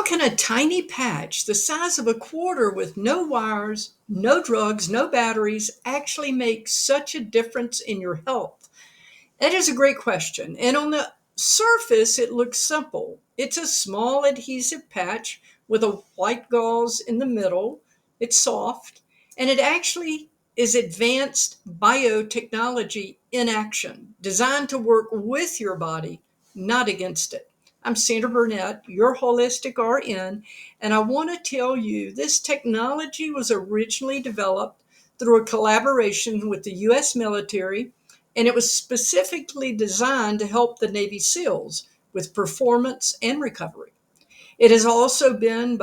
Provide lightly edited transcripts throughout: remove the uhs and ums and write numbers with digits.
can a tiny patch the size of a quarter with no wires, no drugs, no batteries actually make such a difference in your health? That is a great question. And on the surface, it looks simple. It's a small adhesive patch with a white gauze in the middle. It's soft, and it actually is advanced biotechnology in action, designed to work with your body, not against it. I'm Sandra Burnett, your holistic RN, and I want to tell you this technology was originally developed through a collaboration with the US military, and it was specifically designed to help the Navy SEALs with performance and recovery. It has also been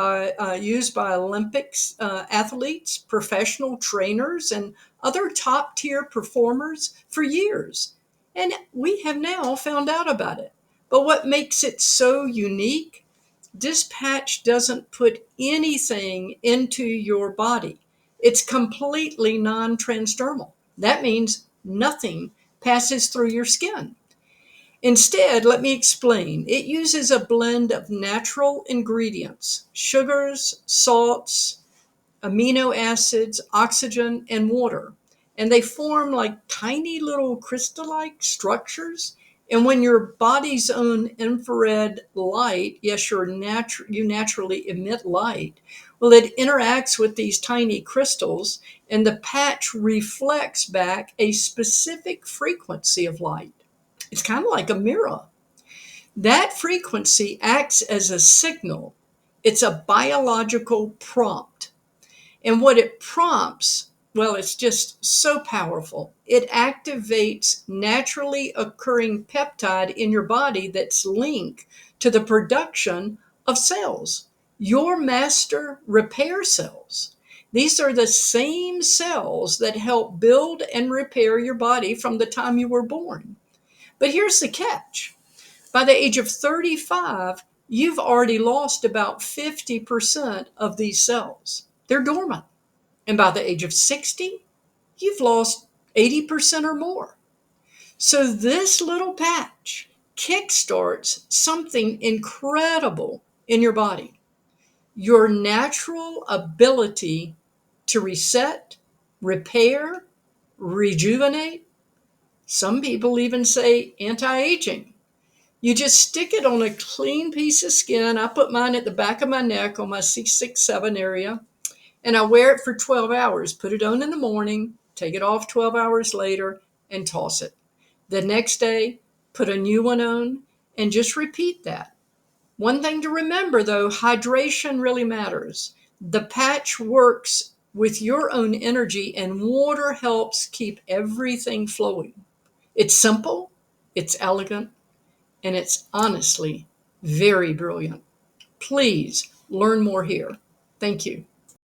used by Olympics athletes, professional trainers, and other top tier performers for years. And we have now found out about it. But what makes it so unique? This patch doesn't put anything into your body. It's completely non-transdermal. That means nothing passes through your skin. Instead, let me explain. It uses a blend of natural ingredients, sugars, salts, amino acids, oxygen, and water. And they form like tiny little crystal-like structures. And when your body's own infrared light, yes, you naturally emit light, well, it interacts with these tiny crystals, and the patch reflects back a specific frequency of light. It's kind of like a mirror. That frequency acts as a signal. It's a biological prompt. And what it prompts, well, it's just so powerful. It activates naturally occurring peptide in your body that's linked to the production of cells, your master repair cells. These are the same cells that help build and repair your body from the time you were born. But here's the catch. By the age of 35, you've already lost about 50% of these cells. They're dormant. And by the age of 60, you've lost 80% or more. So this little patch kickstarts something incredible in your body. Your natural ability to reset, repair, rejuvenate. Some people even say anti-aging. You just stick it on a clean piece of skin. I put mine at the back of my neck on my C6-7 area, and I wear it for 12 hours. Put it on in the morning, take it off 12 hours later, and toss it. The next day, put a new one on, and just repeat that. One thing to remember, though, hydration really matters. The patch works with your own energy, and water helps keep everything flowing. It's simple, it's elegant, and it's honestly very brilliant. Please learn more here. Thank you.